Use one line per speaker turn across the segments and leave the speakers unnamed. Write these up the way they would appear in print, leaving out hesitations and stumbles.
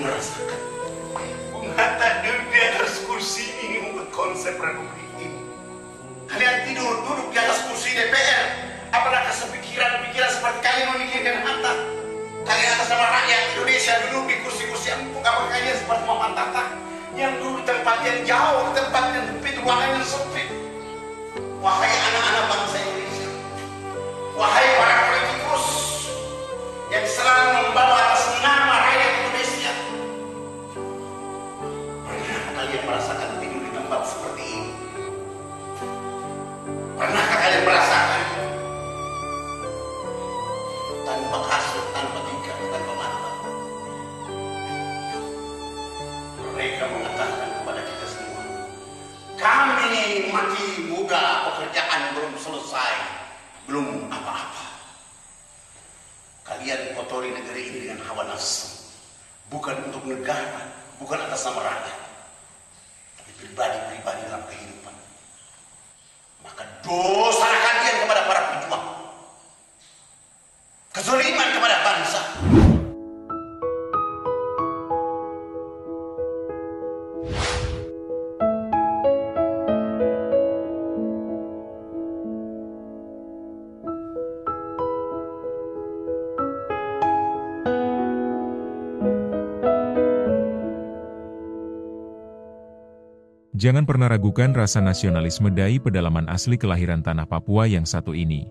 merasakan. Bung Hatta duduk di atas kursi ini membuat konsep republik ini. Kalian duduk di atas kursi DPR. Apakah pikiran-pikiran seperti kalian memikirkan Hatta? Kalian atas nama rakyat Indonesia duduk di kursi-kursi empuk. Apakah kalian seperti Muhammad Hatta yang duduk di tempat yang jauh, di tempat yang sempit, ruangan yang sempit? Wahai anak-anak bangsa Indonesia, wahai para politikus yang selalu membawa atas nama rakyat Indonesia, pernah kalian merasakan tidur di tempat seperti ini? Pernahkah kalian merasakan tanpa kasur, tanpa tikar, tanpa mata? Mereka mengatakan kepada kita semua, kami masih muda, pekerjaan belum selesai, belum apa-apa. Kalian kotori negeri ini dengan hawa nafsu, bukan untuk negara, bukan atas nama rakyat, tapi pribadi-pribadi dalam kehidupan. Maka dosa kalian kepada para pejuang, kezaliman kepada bangsa.
Jangan pernah ragukan rasa nasionalisme Dai pedalaman asli kelahiran tanah Papua yang satu ini.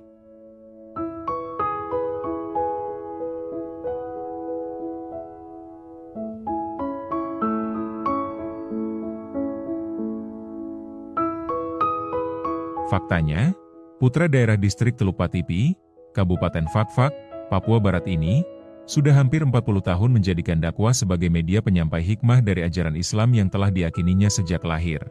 Faktanya, putra daerah distrik Teluk Patipi, Kabupaten Fakfak, Papua Barat ini, sudah hampir 40 tahun menjadikan dakwah sebagai media penyampai hikmah dari ajaran Islam yang telah diyakininya sejak lahir.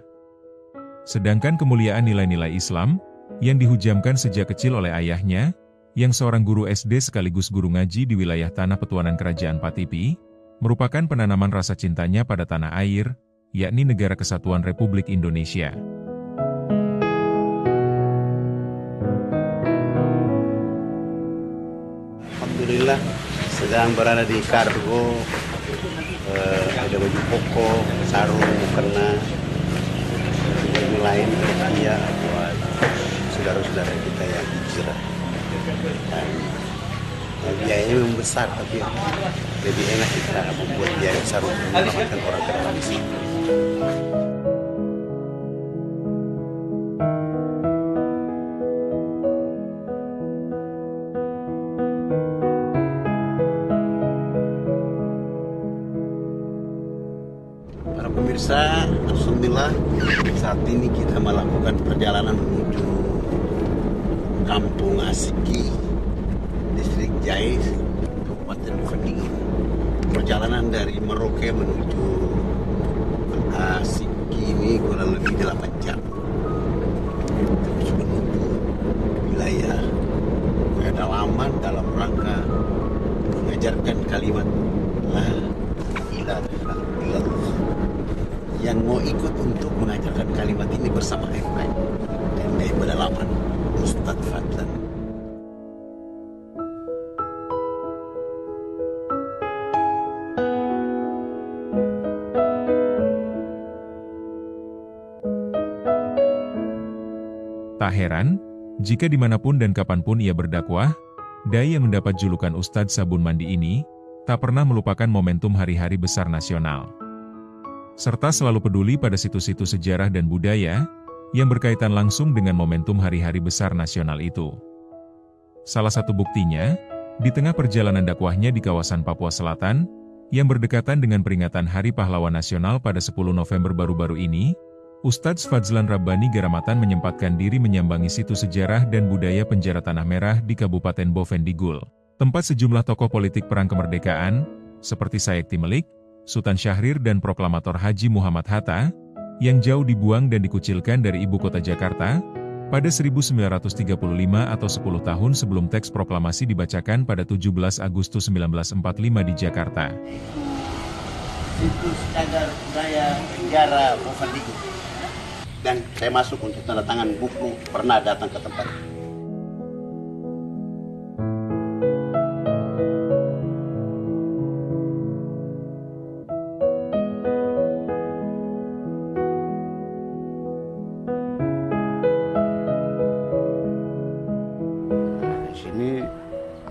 Sedangkan kemuliaan nilai-nilai Islam, yang dihujamkan sejak kecil oleh ayahnya, yang seorang guru SD sekaligus guru ngaji di wilayah tanah Petuanan Kerajaan Patipi, merupakan penanaman rasa cintanya pada tanah air, yakni Negara Kesatuan Republik Indonesia.
Alhamdulillah sedang berada di kargo, ada baju koko, sarung, mukena, baju lain ya buat saudara-saudara kita yang hijrah. Dan biayanya memang besar, tapi lebih enak kita membuat biaya sarung menyelamatkan orang terbangsa. Pemirsa, alhamdulillah saat ini kita melakukan perjalanan menuju Kampung Asiki, Distrik Jais, Kabupaten Bukittinggi. Perjalanan dari Merauke menuju Asiki ini kurang lebih 8 jam. Terus menuju wilayah pedalaman dalam rangka mengajarkan kalimat La ilaha illallah. Yang mau ikut untuk mengajarkan kalimat ini bersama FPI dan dari pedalaman Ustadz Fadlan.
Tak heran, jika dimanapun dan kapanpun ia berdakwah, Dai yang mendapat julukan Ustadz Sabun Mandi ini, tak pernah melupakan momentum hari-hari besar nasional. Serta selalu peduli pada situs-situs sejarah dan budaya, yang berkaitan langsung dengan momentum hari-hari besar nasional itu. Salah satu buktinya, di tengah perjalanan dakwahnya di kawasan Papua Selatan, yang berdekatan dengan peringatan Hari Pahlawan Nasional pada 10 November baru-baru ini, Ustadz Fadzlan Rabbani Garamatan menyempatkan diri menyambangi situs sejarah dan budaya penjara Tanah Merah di Kabupaten Bovendigul, tempat sejumlah tokoh politik perang kemerdekaan, seperti Sayekti Melik, Sultan Syahrir dan Proklamator Haji Muhammad Hatta, yang jauh dibuang dan dikucilkan dari ibu kota Jakarta, pada 1935 atau 10 tahun sebelum teks proklamasi dibacakan pada 17 Agustus 1945 di Jakarta.
Situs cagar budaya penjara Bovendigul. Dan saya masuk untuk tanda tangan buku pernah datang ke tempat.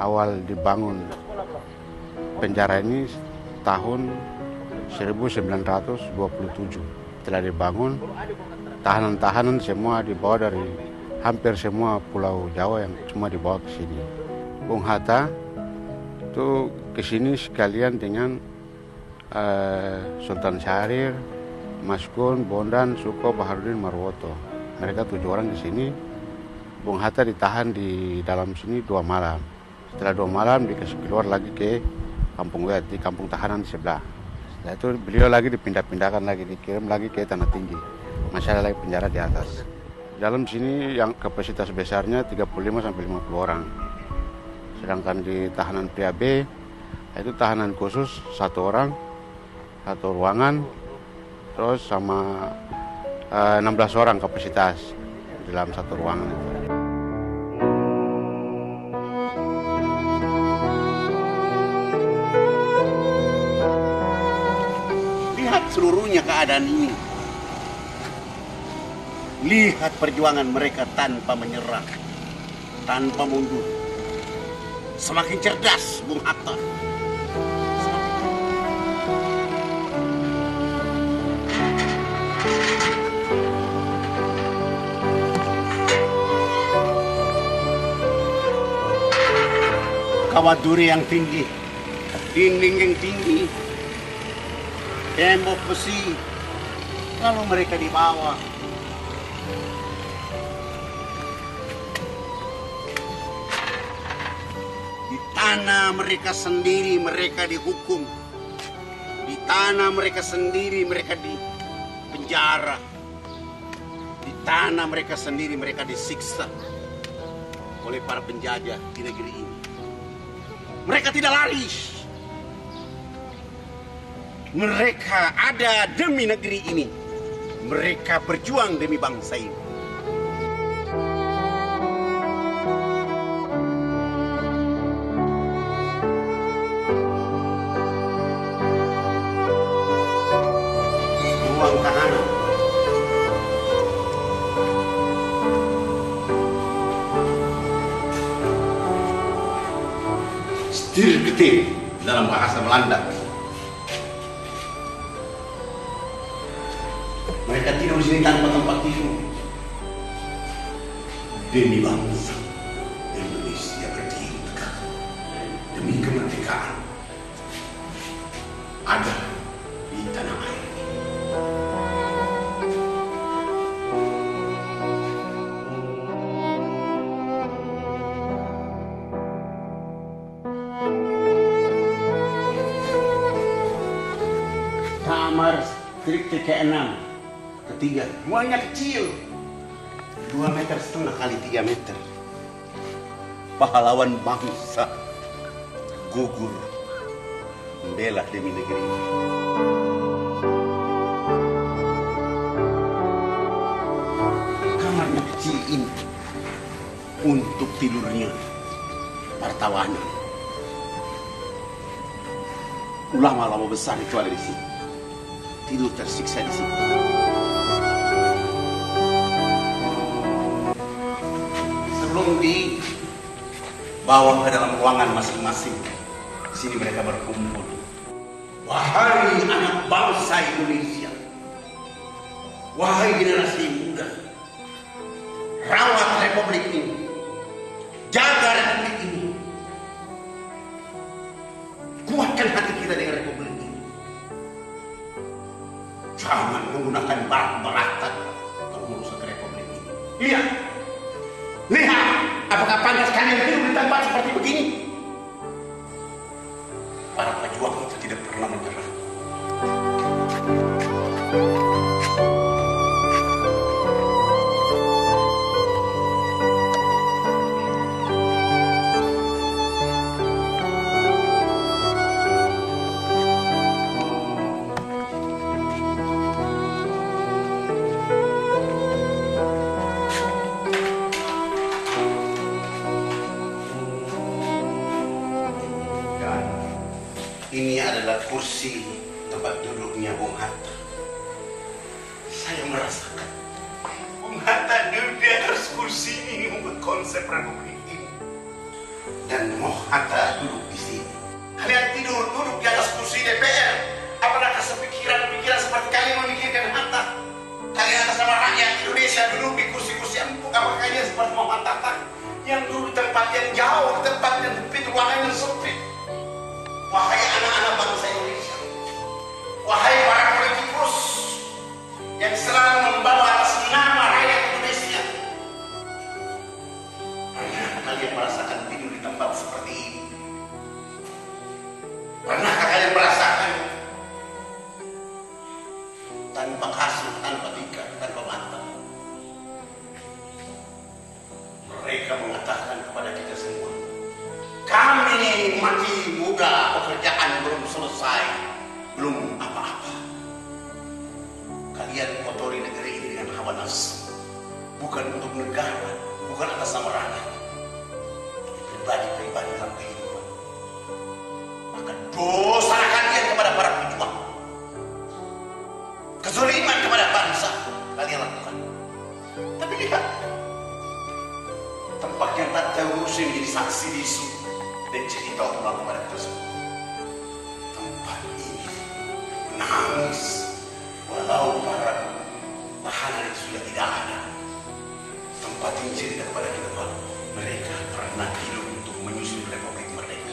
awal dibangun penjara ini tahun 1927. Setelah dibangun, tahanan-tahanan semua dibawa dari hampir semua pulau Jawa yang semua dibawa ke sini. Bung Hatta itu ke sini sekalian dengan Sultan Syahrir, Mas Gun, Bondan, Suko, Baharudin, Marwoto. Mereka 7 orang di sini. Bung Hatta ditahan di dalam sini 2 malam. Setelah 2 malam dikasih keluar lagi ke Kampung Wet, di kampung tahanan di sebelah. Setelah itu beliau lagi dipindah-pindahkan lagi, dikirim lagi ke Tanah Tinggi. Masih ada lagi penjara di atas. Dalam sini yang kapasitas besarnya 35 sampai 50 orang. Sedangkan di tahanan pria B itu tahanan khusus 1 orang, 1 ruangan, terus sama 16 orang kapasitas dalam 1 ruangan itu. Lihat seluruhnya keadaan ini. Lihat perjuangan mereka tanpa menyerah, tanpa mundur. Semakin cerdas Bung Hatta. Kawat duri yang tinggi, dinding yang tinggi, tembok besi, lalu mereka di bawah. Di tanah mereka sendiri mereka dihukum, di tanah mereka sendiri mereka di penjara, di tanah mereka sendiri mereka disiksa oleh para penjajah di negeri ini. Mereka tidak lari. Mereka ada demi negeri ini. Mereka berjuang demi bangsa ini. Ruang tahanan. Stirgete dalam bahasa Belanda. Mereka tidur di sini tanpa tempat tidur. Demi bangsa Indonesia berdiri tegak, demi kemerdekaan ada di tanah air. Kamar strikte ke-6, ketiga, ruangnya kecil, 2,5 meter kali 3 meter. Pahlawan bangsa gugur membela demi negeri ini. Kamarnya kecil ini untuk tidurnya para tawanan. Ulama-ulama besar itu ada di sini. Tidur tersiksa di sini. Sebelum dibawa ke dalam ruangan masing-masing, di sini mereka berkumpul. Wahai anak bangsa Indonesia, wahai generasi muda, rawat republik ini, jaga republik ini, kuatkan hati kita dengan republik ini. Jangan menggunakan barat-baratan untuk merusak republik ini. Lihat, apakah pantas kalian hidup di tempat seperti begini? Para pejuang itu tidak pernah menyerah. Ini adalah kursi tempat duduknya Bung Hatta. Saya merasakan
Bung Hatta duduk di atas kursi ini membuat konsep republik ini. dan Moh-Hatta duduk di sini. Kalian duduk di atas kursi DPR. Apakah sepikiran-pikiran seperti kalian memikirkan Hatta? Kalian atas nama rakyat Indonesia duduk di kursi-kursi empuk. Apakah kalian seperti Muhammad Hatta yang duduk di tempat yang jauh, tempat yang sempit, ruangan yang sempit? Wahai anak-anak bangsa Indonesia, wahai para politikus yang selalu membawa atas nama rakyat Indonesia, pernah kalian merasakan tidur di tempat seperti ini? Pernahkah kalian merasakan tanpa kasur, tanpa tikar, tanpa bantal? Mereka mengatakan kepada kita semua, kami masih muda, pekerjaan belum selesai, belum apa-apa. Kalian kotori negeri ini dengan hawa nafsu, bukan untuk negara, bukan atas nama rakyat, pribadi-pribadi dalam kehidupan. Maka dosa kalian kepada para pejuang, kezaliman kepada bangsa kalian lakukan. Tapi lihat, tempat yang tak terurus menjadi saksi bisu dan cerita ulang kepada kita semua. Tempat ini menangis walau para tahanan itu sudah tidak ada. Tempat ini cerita kepada kita bahwa mereka pernah hidup untuk menyusun Republik Merdeka.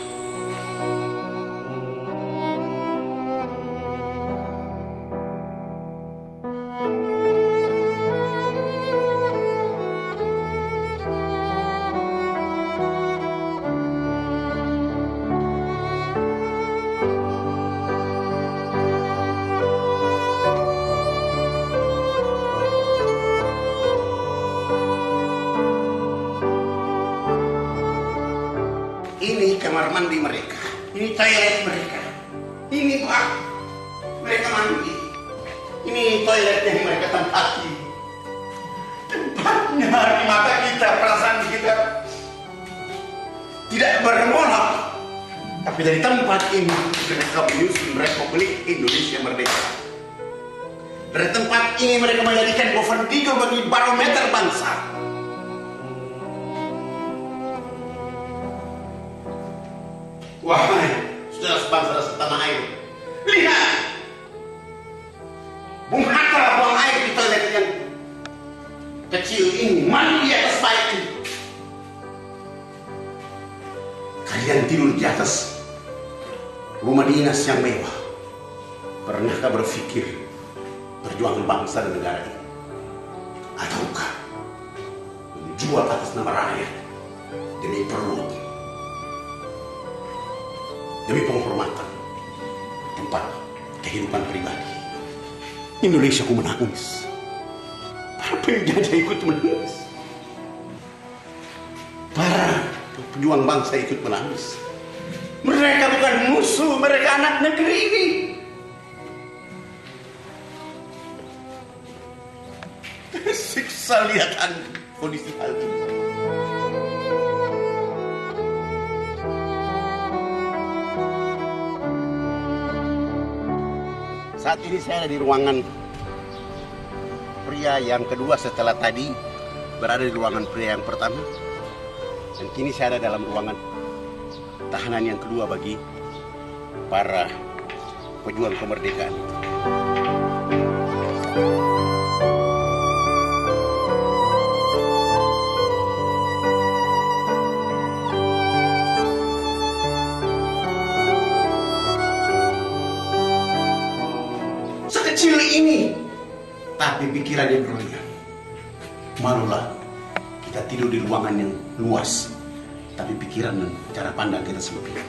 Ini kamar mandi mereka, ini toilet mereka, ini bak mereka mandi, ini toilet yang mereka tempati. Tempatnya di mata kita, perasaan kita tidak bermolak, tapi dari tempat ini mereka menyusun Republik Indonesia Merdeka. Dari tempat ini mereka menjadikan Bovendigo bagi barometer bangsa. Wahai saudara sebangsa dan setanah air, lihat, Bung Hatta buang air di toilet yang kecil ini, mandi di atas baik ini. Kalian tidur di atas rumah dinas yang mewah. Pernahkah berpikir perjuangan bangsa dan negara ini? Ataukah menjual atas nama rakyat demi perut, demi penghormatan, tempat kehidupan pribadi? Indonesia ku menangis, para penjajah ikut menangis, para pejuang bangsa ikut menangis. Mereka bukan musuh, mereka anak negeri ini. Siksa lihat kondisi hal ini. Saat ini saya ada di ruangan pria yang kedua setelah tadi berada di ruangan pria yang pertama. Dan kini saya ada dalam ruangan tahanan yang kedua bagi para pejuang kemerdekaan. Sekecil ini, tapi pikirannya brilian. Malulah kita tidur di ruangan yang luas, tapi pikiran dan cara pandang kita sempit.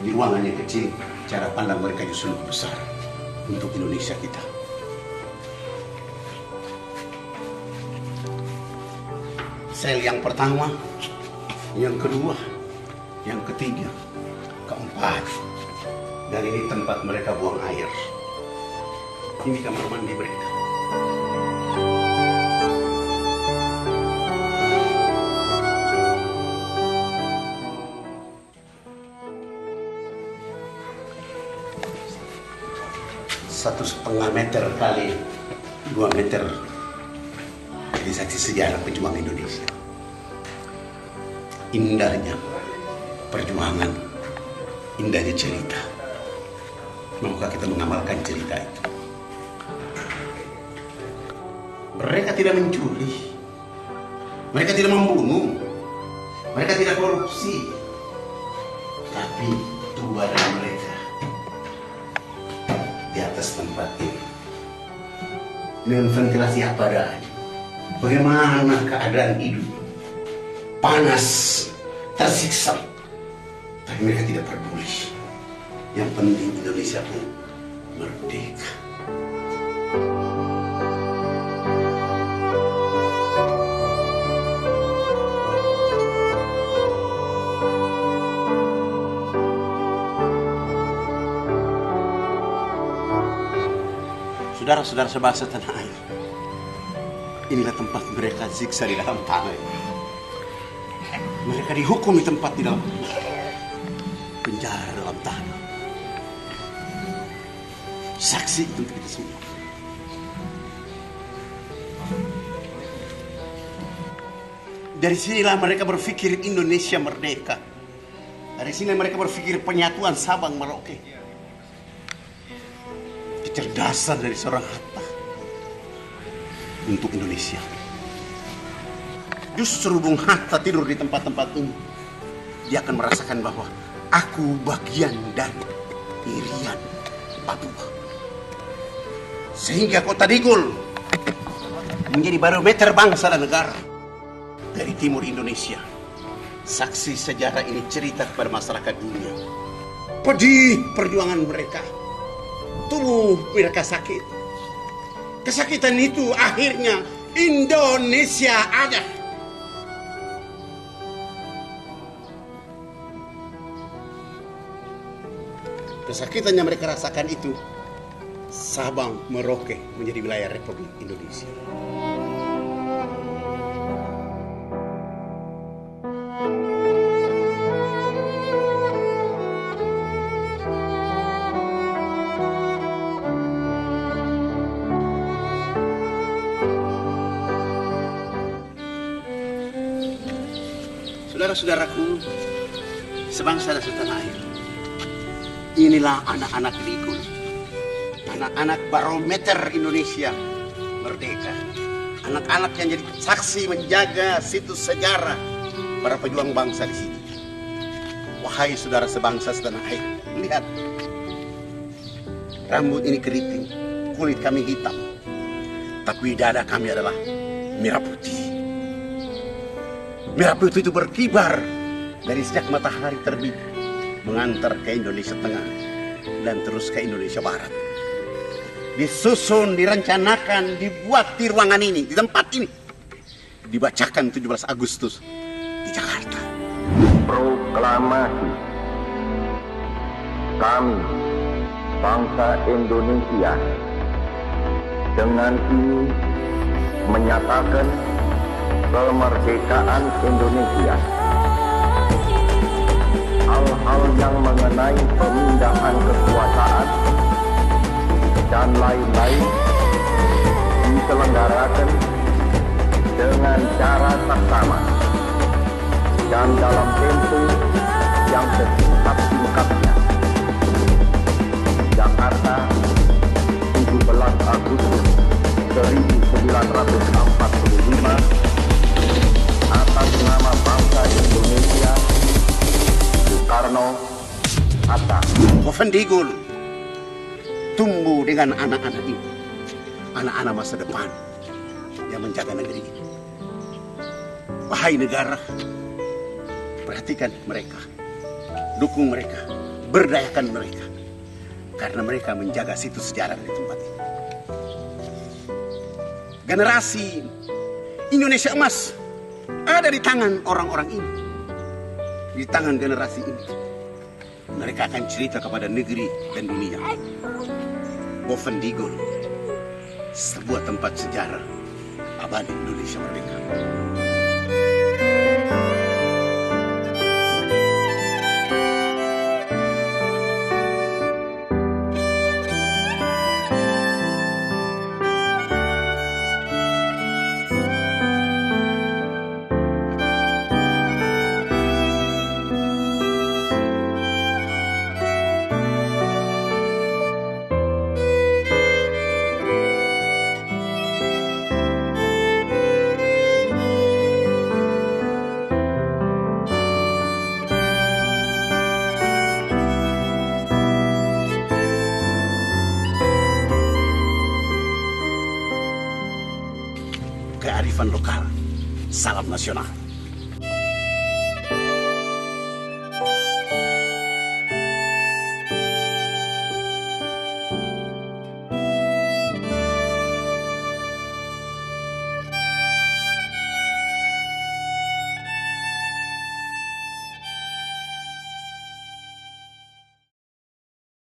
Di ruangan yang kecil, cara pandang mereka justru lebih besar untuk Indonesia kita. Sel yang pertama, yang kedua, yang ketiga, keempat. Dan ini tempat mereka buang air. Ini kamar mandi mereka. Satu setengah meter kali 2 meter. Jadi saksi sejarah pejuang Indonesia. Indahnya perjuangan, indahnya cerita. Maukah kita mengamalkan cerita itu? Mereka tidak mencuri, mereka tidak membunuh, mereka tidak korupsi, tapi tua dari mereka di atas tempat ini dengan ventilasi apa adanya. Bagaimana keadaan hidup? Panas, tersiksa, tapi mereka tidak peduli. Yang penting Indonesia pun merdeka. Saudara-saudara sebangsa tanah air, inilah tempat mereka siksa di dalam tanah ini. Mereka dihukum di tempat di dalam penjara dalam tanah. Saksi untuk kita semua. Dari sinilah mereka berpikir Indonesia merdeka. Dari sini mereka berpikir penyatuan Sabang Merauke. Kecerdasan dari seorang Hatta untuk Indonesia. Justru Bung Hatta tidur di tempat-tempat ini, dia akan merasakan bahwa aku bagian dari Irian Papua. Sehingga Kota Digul menjadi barometer bangsa dan negara dari timur Indonesia. Saksi sejarah ini cerita kepada masyarakat dunia. Pedih perjuangan mereka. Tubuh mereka sakit. Kesakitan itu akhirnya Indonesia ada. Kesakitan yang mereka rasakan itu, Sabang Merauke menjadi wilayah Republik Indonesia. Saudara-saudaraku, sebangsa dan setanah air, inilah anak-anak Digul, anak-anak barometer Indonesia merdeka, anak-anak yang jadi saksi menjaga situs sejarah para pejuang bangsa di sini. Wahai saudara sebangsa setanah air, lihat, rambut ini keriting, kulit kami hitam, tapi dada kami adalah merah putih. Merah putih itu berkibar dari sejak matahari terbit, mengantar ke Indonesia Tengah dan terus ke Indonesia Barat. Disusun, direncanakan, dibuat di ruangan ini, di tempat ini. Dibacakan 17 Agustus di Jakarta.
Proklamasi. Kami, bangsa Indonesia, dengan ini menyatakan kemerdekaan Indonesia. Hal-hal yang mengenai pemindahan kekuasaan dan lain-lain diselenggarakan dengan cara saksama dan dalam tempo yang sesingkat-singkatnya. Jakarta, 17 Agustus 1945, atas nama bangsa Indonesia, Soekarno Hatta.
Kota Digul tumbuh dengan anak-anak ini, anak-anak masa depan yang menjaga negeri ini. Wahai negara, perhatikan mereka, dukung mereka, berdayakan mereka, karena mereka menjaga situs sejarah di tempat ini. Generasi Indonesia emas ada di tangan orang-orang ini, di tangan generasi ini. Mereka akan cerita kepada negeri dan dunia. Boven Digul, sebuah tempat sejarah abadi Indonesia merdeka.
kearifan lokal. Salam nasional.